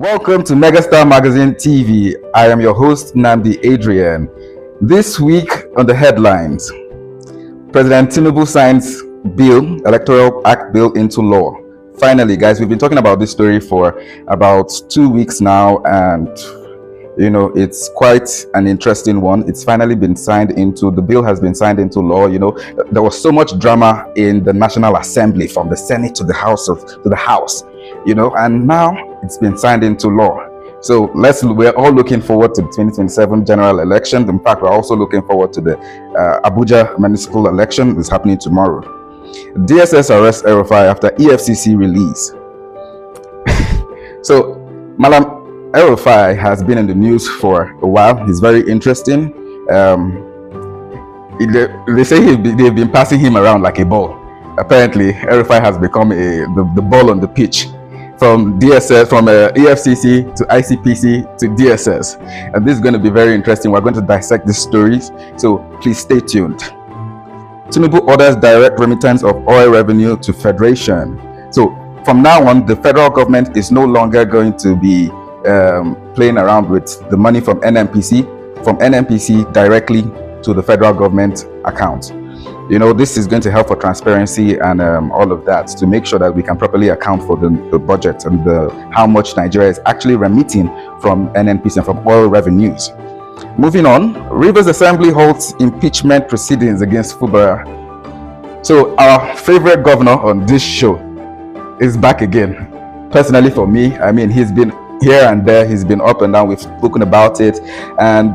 Welcome to Megastar Magazine TV. I am your host, Namdi Adrian. This week on the headlines, President Tinubu signs bill, Electoral Act bill into law. Finally, guys, we've been talking about this story for about 2 weeks now, and it's quite an interesting one. It's finally been signed into, the bill has been signed into law. There was so much drama in the National Assembly, from the Senate to the House, and now it's been signed into law. So we're all looking forward to the 2027 general election. In fact, we're also looking forward to the Abuja municipal election that's happening tomorrow. DSS arrests El-Rufai after EFCC release. So, Malam El-Rufai has been in the news for a while. He's very interesting. They say they've been passing him around like a ball. Apparently, El-Rufai has become the ball on the pitch. From DSS, from EFCC to ICPC to DSS. And this is going to be very interesting. We're going to dissect these stories, so please stay tuned. Tinubu orders direct remittance of oil revenue to Federation. So from now on, the federal government is no longer going to be playing around with the money from NNPC directly to the federal government account. This is going to help for transparency and all of that, to make sure that we can properly account for the budget and how much Nigeria is actually remitting from NNPC and from oil revenues. Moving on, Rivers Assembly holds impeachment proceedings against Fubara. So our favorite governor on this show is back again. Personally, for me, he's been here and there, he's been up and down. We've spoken about it, and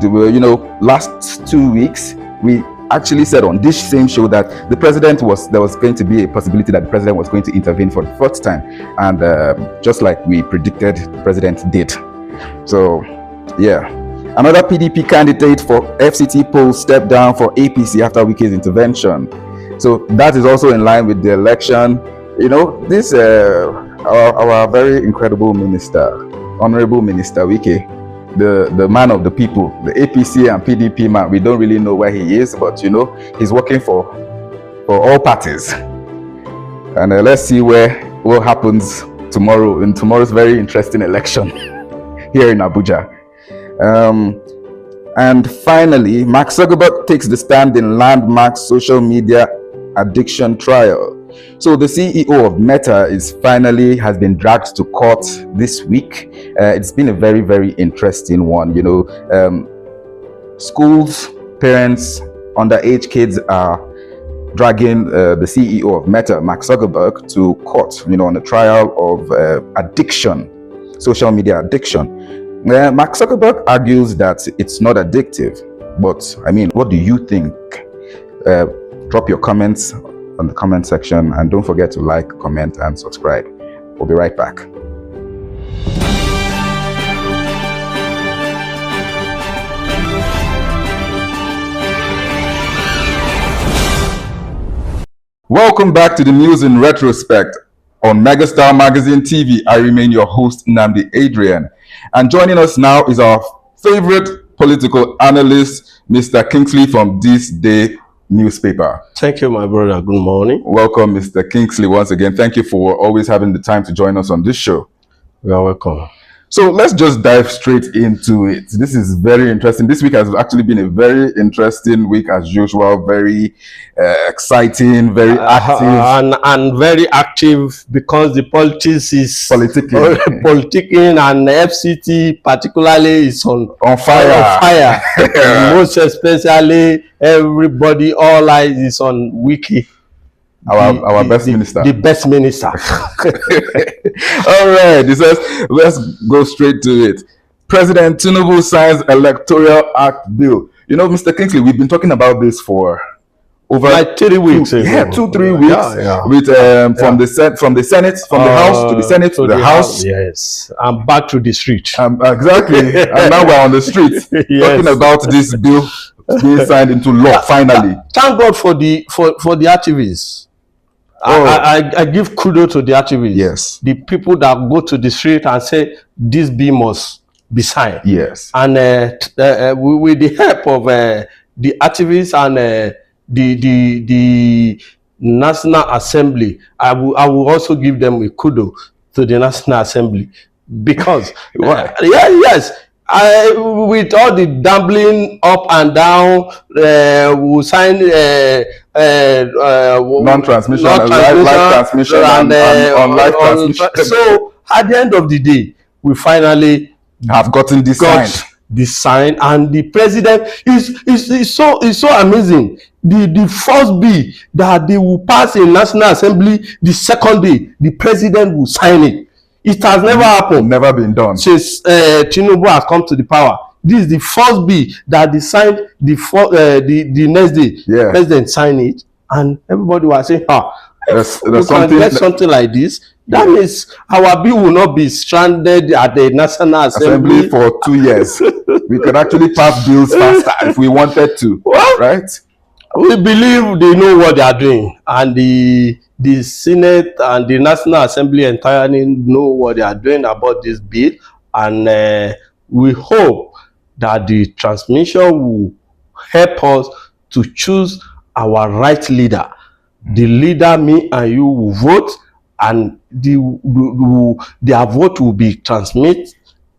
last 2 weeks we actually said on this same show that there was going to be a possibility that the president was going to intervene for the first time, and just like we predicted, the president did. So yeah, another PDP candidate for FCT poll stepped down for APC after Wike's intervention. So that is also in line with the election. This our very incredible minister, Honorable Minister Wike, the man of the people, the APC and PDP man. We don't really know where he is, but he's working for all parties. And let's see what happens tomorrow in tomorrow's very interesting election here in Abuja. And finally, Mark Zuckerberg takes the stand in landmark social media addiction trial. So the CEO of Meta has been dragged to court this week. It's been a very, very interesting one. Schools, parents, underage kids are dragging the CEO of Meta, Mark Zuckerberg, to court, on a trial of addiction, social media addiction. Mark Zuckerberg argues that it's not addictive, but what do you think? Drop your comments on the comment section, and don't forget to like, comment, and subscribe. We'll be right back. Welcome back to the news in retrospect on Megastar Magazine TV. I remain your host, Namdi Adrian, and joining us now is our favorite political analyst, Mr. Kingsley from This Day newspaper. Thank you, my brother. Good morning. Welcome, Mr. Kingsley, once again. Thank you for always having the time to join us on this show. You are welcome. So let's just dive straight into it. This is very interesting. This week has actually been a very interesting week as usual. Very exciting, very active. And very active, because the politics is politicking, and FCT particularly is on fire. Most especially, everybody, all eyes is on Wike. Our best minister. The best minister. All right, let's go straight to it. President Tinubu signs Electoral Act bill. Mr. Kingsley, we've been talking about this for over like 3 weeks ago. Yeah, 2-3 weeks. With from the Senate, from the House to the Senate to the House. Yes, I'm back to the street. Exactly. And now we're on the street talking about this bill being signed into law. Finally, thank God for the activists. I give kudos to the activists. Yes. The people that go to the street and say this bill must be signed. Yes. And with the help of the activists and the National Assembly, I will also give them a kudos to the National Assembly. because Why? yes, with all the gambling up and down, we sign non-transmission, live transmission, and on live transmission. So at the end of the day, we finally have gotten this sign, and the president is so amazing. The first bill that they will pass in National Assembly, the second day the president will sign it. It has never happened. Never been done since Tinubu has come to the power. This is the first bill that they signed the next day. Yeah. President signed it, and everybody was saying, there's something like this. That means our bill will not be stranded at the National Assembly for 2 years. We could actually pass bills faster if we wanted to. Well, right? We believe they know what they are doing, and the Senate and the National Assembly entirely know what they are doing about this bill, and we hope that the transmission will help us to choose our right leader. The leader me and you will vote, and their vote will be transmitted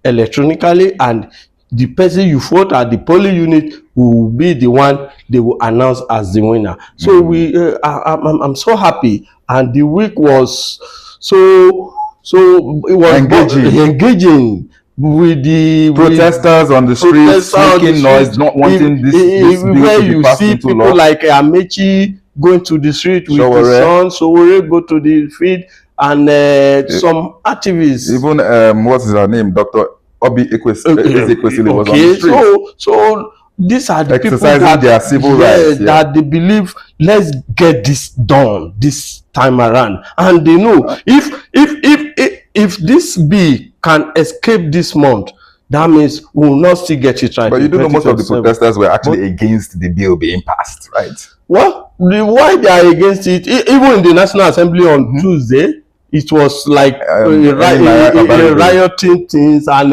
electronically, and the person you vote at the polling unit will be the one they will announce as the winner. So I'm so happy, and the week was so it was engaging with the protesters on the streets making noise, not wanting this bill where to be you passed see into people law. like Amechi going to the street with his son, Sowore go to the field, and some activists. Even what's his name, Dr. Obi Ekwesili was on the street. So these are the exercising people that their civil rights, that they believe, let's get this done this time around, and they know if this bill can escape this month, that means we will not still get it right. But you do know most of the protesters were actually against the bill being passed, right? Well, why they are against it, even in the National Assembly on Tuesday, it was like rioting things, and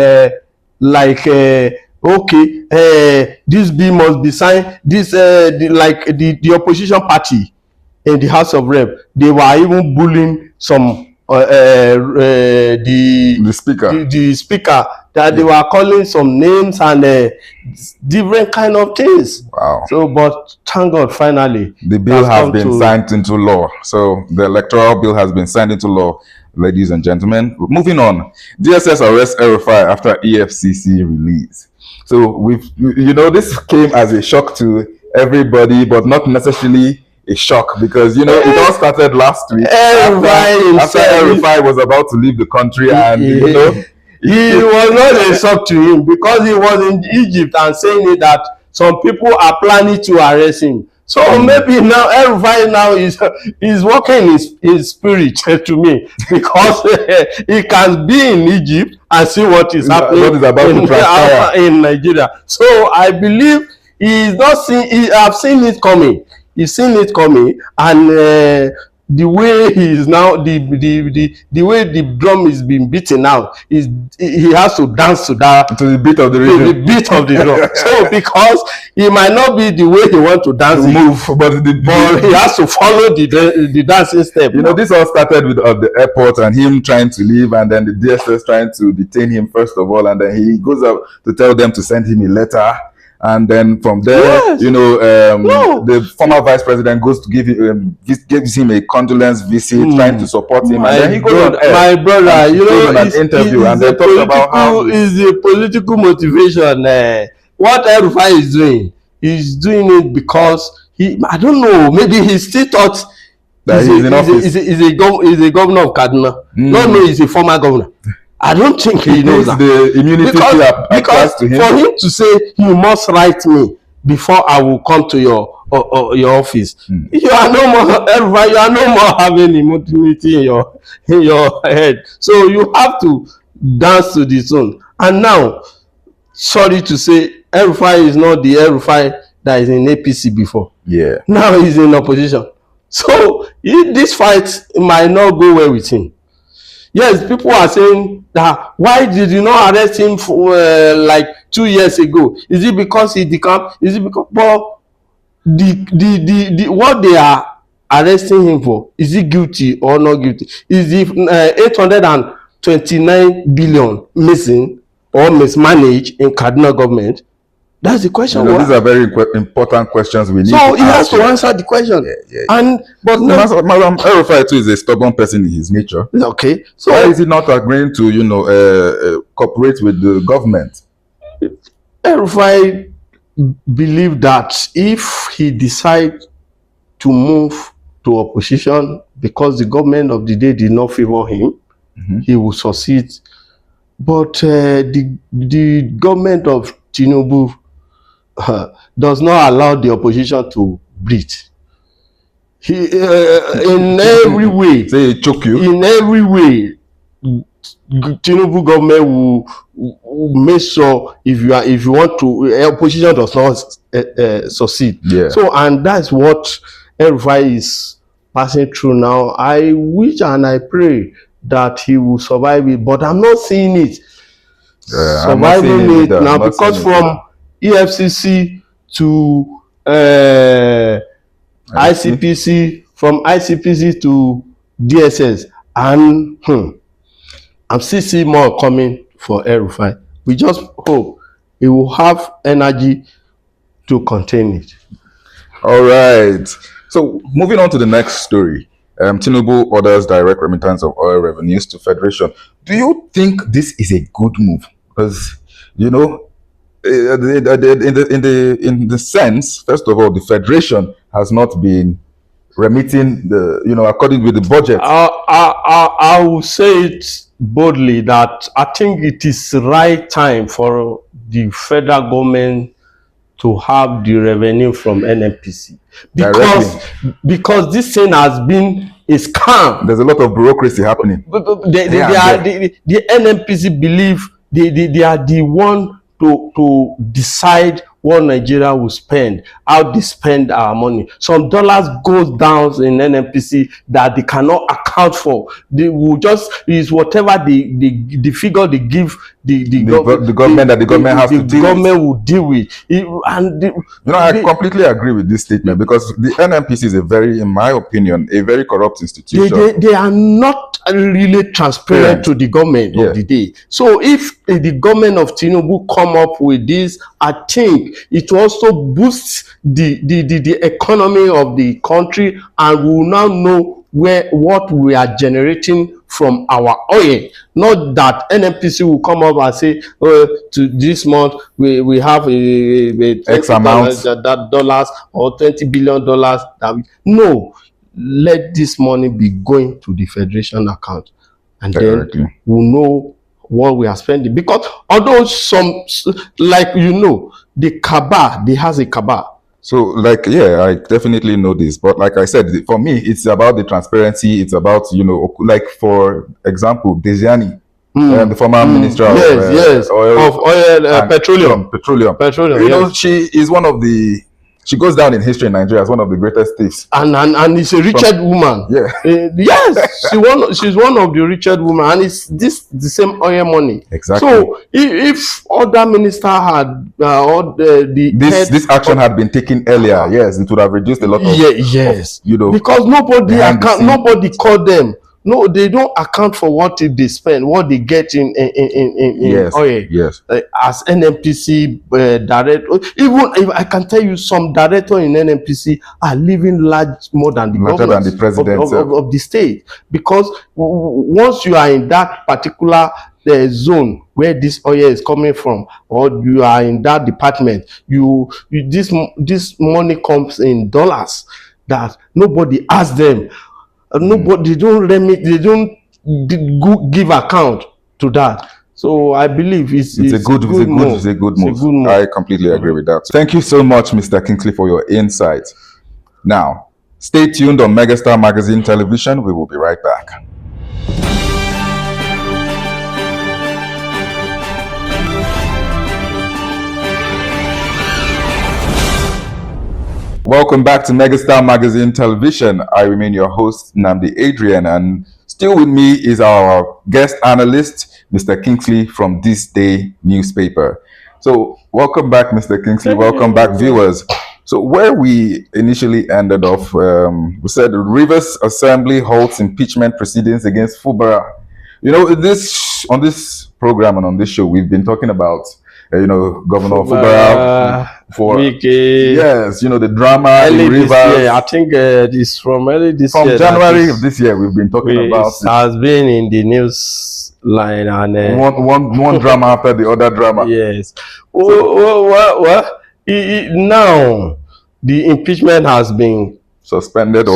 this bill must be signed. This the opposition party in the House of Rep, they were even bullying some the speaker, that they were calling some names and different kind of things. Wow. So, but thank God, finally the bill has been signed into law. So the electoral bill has been signed into law, ladies and gentlemen. Moving on, DSS arrests El-Rufai after EFCC release. So this came as a shock to everybody, but not necessarily a shock, because it all started last week after El-Rufai was about to leave the country, and he was not a shock to him, because he was in Egypt and saying that some people are planning to arrest him. So maybe now El-Rufai now is working in spirit to me, because he can be in Egypt and see what is happening what is about to transpire in Nigeria. So I believe he's not seen. I've seen it coming. He's seen it coming, and the way he is now, the way the drum is being beaten now, he has to dance to the beat of the drum. So because he might not be the way he wants to dance, but he has to follow the dancing step. This all started with the airport and him trying to leave, and then the DSS trying to detain him first of all, and then he goes up to tell them to send him a letter. And then from there, the former vice president goes to gives him a condolence visit, trying to support him. And then he goes on air. My brother, on an interview, and they talk about how is the political motivation. What El-Rufai is doing, he's doing it because I don't know, maybe he still thought that he's in office. He's a governor of Kaduna. No, he's a former governor. I don't think he knows that. The immunity because to him. For him to say, you must write me before I will come to your office. You are no more having immunity in your head. So you have to dance to the tune. And now, sorry to say, El-Rufai is not the El-Rufai that is in APC before. Yeah. Now he's in opposition. So this fight might not go well with him. Yes, people are saying that why did you not arrest him for like 2 years ago? Is it because he declared? Is it because the what they are arresting him for? Is he guilty or not guilty? Is the 820 29 billion missing or mismanaged in Kaduna government? That's the question. You know, these are very important questions we need to So he has to answer the question. But no, Madam El-Rufai too is a stubborn person in his nature. Okay. So why is he not agreeing to, you know, cooperate with the government? El-Rufai believe that if he decides to move to opposition because the government of the day did not favor him, he will succeed. But the government of Tinubu does not allow the opposition to breathe. He in every way, say he choke you. In every way, Tinubu government will make sure if you want to, opposition does not succeed. Yeah. So, and that's what El-Rufai is passing through now. I wish and I pray that he will survive it, but I'm not seeing it. Surviving it now, because from EFCC to ICPC, from ICPC to DSS, and I'm still seeing more coming for El-Rufai. We just hope he will have energy to contain it. All right. So moving on to the next story. Tinubu orders direct remittance of oil revenues to Federation. Do you think this is a good move? Because, you know, in the sense, first of all, the Federation has not been remitting the, you know, according with the budget. I will say it boldly that I think it is the right time for the federal government to have the revenue from NNPC, because this thing has been a scam. There's a lot of bureaucracy happening. The NNPC believe they are the one to decide what Nigeria will spend, how they spend our money. Some dollars goes down in NNPC that they cannot account for. They will just is whatever the figure they give the government that the government has to deal with. The government will deal with it. I completely agree with this statement, because the NNPC is a very, in my opinion, a very corrupt institution. They are not really transparent to the government of the day. So if the government of Tinubu come up with this, I think it also boosts the economy of the country, and we will now know what we are generating from our oil. Not that NNPC will come up and say, to this month we have a X amount that dollars or $20 billion. No, let this money be going to the Federation account, and then we'll know what we are spending. Because although some, like, you know, the cabal, they has a cabal. So, like, yeah, I definitely know this, but like I said, for me, it's about the transparency. It's about, you know, like, for example, Desiani, the former minister of oil, petroleum. You know, she is one of the. She goes down in history in Nigeria as one of the greatest thieves. And it's a richard woman. Yeah. Yes, she's one of the richard women, and it's the same oil money. Exactly. So if other minister had this action had been taken earlier, yes, it would have reduced a lot of you know, because nobody called them. No, they don't account for what they spend, what they get in oil. Yes. As NNPC director, even if I can tell you, some director in NNPC are living large more than the government, than the president of the state, because once you are in that particular zone where this oil is coming from, or you are in that department, this money comes in dollars that nobody asks them. Nobody, they don't remit, they don't give account to that. So I believe it's a good move. I completely agree with that. Thank you so much, Mr. Kingsley, for your insight. Now, stay tuned on Megastar Magazine Television. We will be right back. Welcome back to Megastar Magazine Television. I remain your host, Nnamdi Adrian, and still with me is our guest analyst, Mr. Kingsley from This Day newspaper. So welcome back, Mr. Kingsley. Welcome back, viewers. So where we initially ended off, we said the Rivers Assembly halts impeachment proceedings against Fubara. You know, on this program and on this show, we've been talking about Governor Fubara for yes, the drama in Rivers. I think it's from early this year. From January of this year, we've been talking about it. Has been in the news line and one drama after the other drama. Yes. Well, now the impeachment has been suspended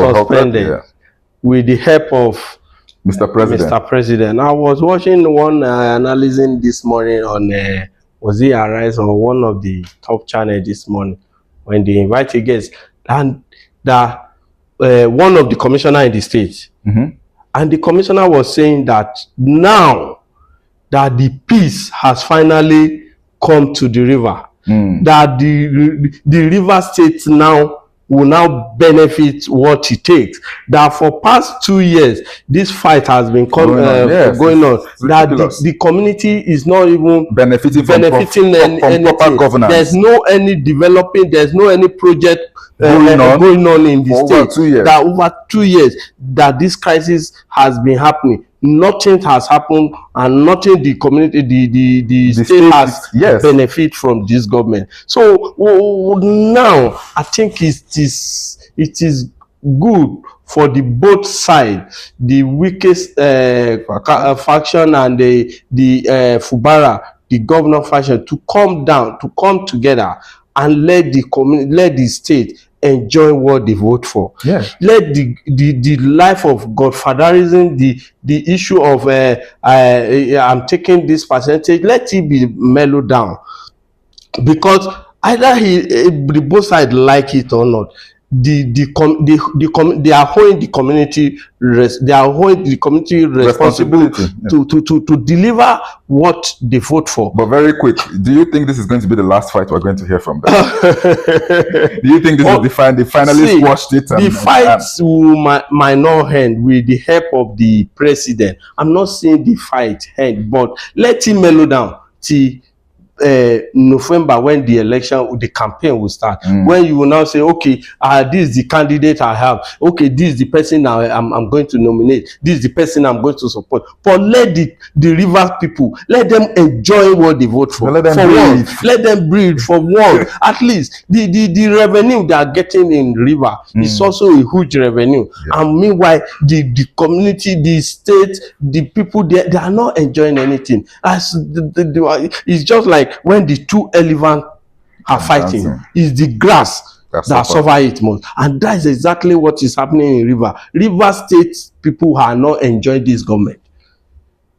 with the help of Mr. President. I was watching one analyzing this morning on was it Arise or one of the top channels this morning when they invited guests, and that one of the commissioner in the state, and the commissioner was saying that now that the peace has finally come to the river, that the river state now will now benefit what it takes. That for past 2 years, this fight has been going on. That the community is not even benefiting from proper governance. There's no any developing, there's no any project going on in the state. 2 years. That over 2 years that this crisis has been happening. Nothing has happened, and nothing the community, the state has benefit from this government. So now I think it is good for the both sides, the weakest faction and the Fubara, the governor faction, to come together and let the state enjoy what they vote for. Yes. Let the life of godfatherism, the issue of I'm taking this percentage, let it be mellowed down, because either the both sides like it or not, they are holding the community responsibility to deliver what they vote for. But very quick, do you think this is going to be the last fight we're going to hear from them? Do you think this is they finally squashed it? The fights might not end with the help of the president. I'm not saying the fight end, but let him mellow down till November, when the campaign will start, when you will now say, okay, this is the candidate I have, okay, this is the person I'm going to nominate, this is the person I'm going to support. But let the river people, let them enjoy what they vote for. Let them breathe for once. At least the revenue they are getting in river is also a huge revenue. And meanwhile, the community, the state, the people, they are not enjoying anything. It's just like when the two elephants are fighting, it's the grass that suffer it most. And that is exactly what is happening in River State. People are not enjoying this government.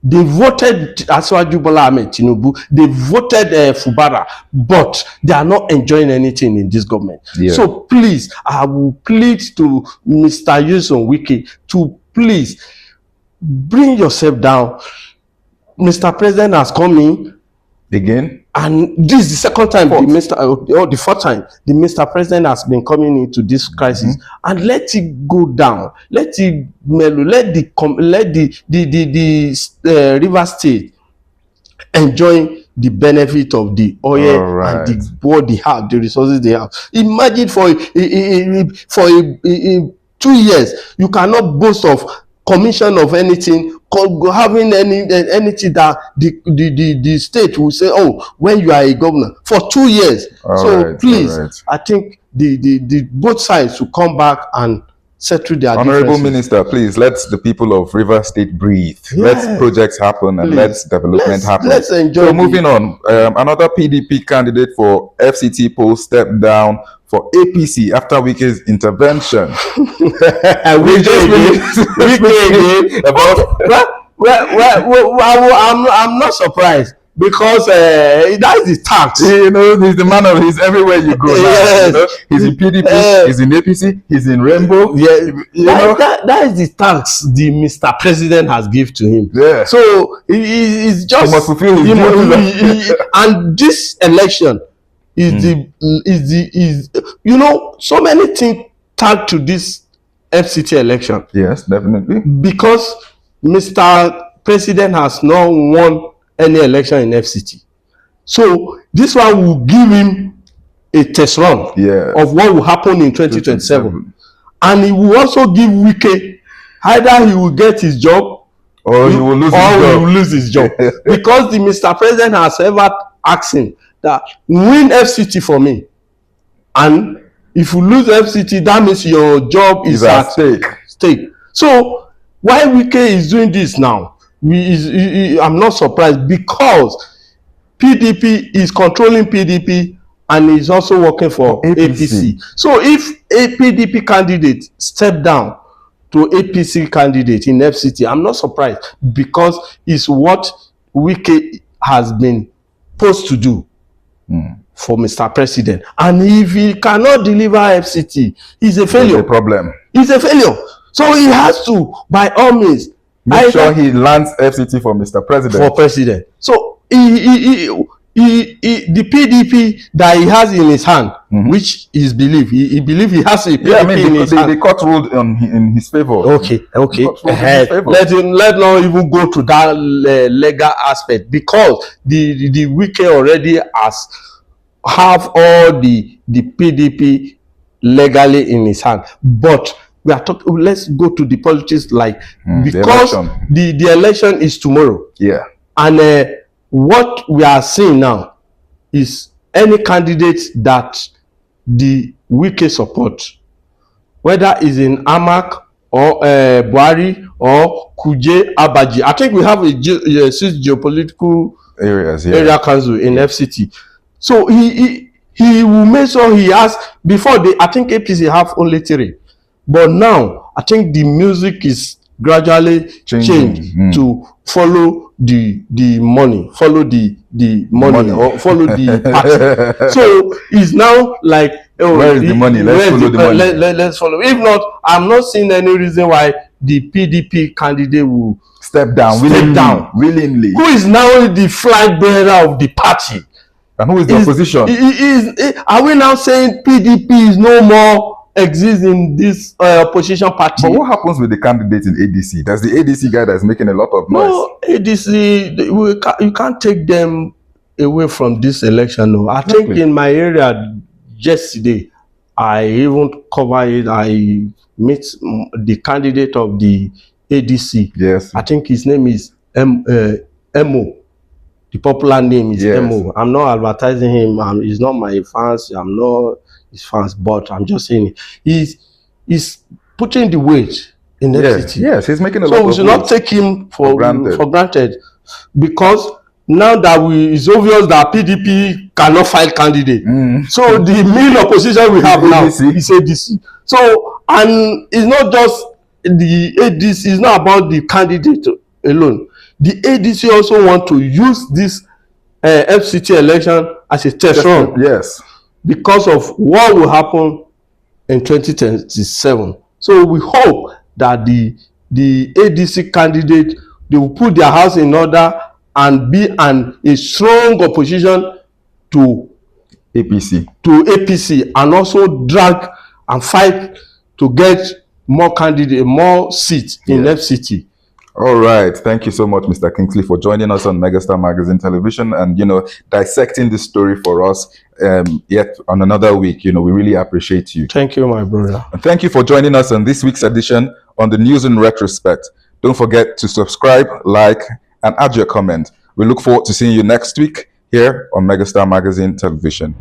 They voted Asiwaju Bola Ahmed Tinubu, they voted Fubara, but they are not enjoying anything in this government. So please, I will plead to Mr. Nyesom Wike to please bring yourself down. Mr. President has come in again, and this is the second time the fourth time the Mr. President has been coming into this crisis, and let it go down, let it mellow, let the River State enjoy the benefit of the oil and what they have, the resources they have. Imagine for 2 years you cannot boast of commission of anything, having anything that the state will say, oh, when you are a governor for 2 years. Please, I think the both sides will come back and settle their Honorable Minister, please let the people of River State breathe. Let projects happen and let development happen. Let's enjoy. So moving on, another PDP candidate for FCT post stepped down for APC after Wike's intervention. I'm not surprised, because that's the tax. You know, he's the man of, he's everywhere you go. Yes. Now, he's in PDP, he's in APC, he's in Rainbow. That is the tax the Mr. President has given to him. Yeah. So he's just, he must fulfill his duty. And this election is so many things tagged to this FCT election. Yes, definitely. Because Mr. President has not won any election in FCT. So this one will give him a test run of what will happen in 2027. And it will also give Wike, either he will get his job or he will lose his job. Because the Mr. President has ever asked him that win FCT for me, and if you lose FCT, that means your job is at stake. So why Wike is doing this now, I'm not surprised, because PDP is controlling PDP and is also working for APC. So if a PDP candidate step down to APC candidate in FCT, I'm not surprised, because it's what Wike has been supposed to do for Mr. President. And if he cannot deliver FCT, he's a failure. It's a problem. He's a failure. So he has to, by all means, make sure he lands FCT for Mr. President. For president. So the PDP that he has in his hand, which is belief, he believes he has a PDP in his hand. The court ruled in his favor. Okay. Let's not even go to that legal aspect, because the Wike already have all the PDP legally in his hand. But we are talking, let's go to the politics, because the election is tomorrow. Yeah. And what we are seeing now is any candidate that the Wike support, whether is in Amak or Buhari or Kuje Abaji. I think we have a 6 geopolitical area council in FCT. So he will make sure he has, before I think APC have only 3. But now, I think the music is gradually changed to follow the money, follow the money, or follow the party. So it's now like, where is the money? Let's follow the money. Let's follow. If not, I'm not seeing any reason why the PDP candidate will step down willingly. Who is now the flag bearer of the party? And who is the opposition? Are we now saying PDP is no more exists in this opposition party? But what happens with the candidates in ADC? That's the ADC guy that's making a lot of noise. No, ADC, you can't take them away from this election. No, I think in my area yesterday, I even covered it. I met the candidate of the ADC. Yes. I think his name is Emo. The popular name is Emo. I'm not advertising him. He's not my fans. I'm not his fans, but I'm just saying it. He's putting the weight in FCT. Yes, he's making a lot of So we should not take him for granted. Because now that it's obvious that PDP cannot file candidate. So the main opposition we have now is ADC. So, and it's not just the ADC, it's not about the candidate alone. The ADC also want to use this FCT election as a test run. Yes. Because of what will happen in 2027. So we hope that the ADC candidate, they will put their house in order and be a strong opposition to APC, and also drag and fight to get more candidates, more seats in FCT. All right. Thank you so much, Mr. Kingsley, for joining us on Megastar Magazine Television and, dissecting this story for us yet on another week. We really appreciate you. Thank you, my brother. And thank you for joining us on this week's edition on the News in Retrospect. Don't forget to subscribe, like, and add your comment. We look forward to seeing you next week here on Megastar Magazine Television.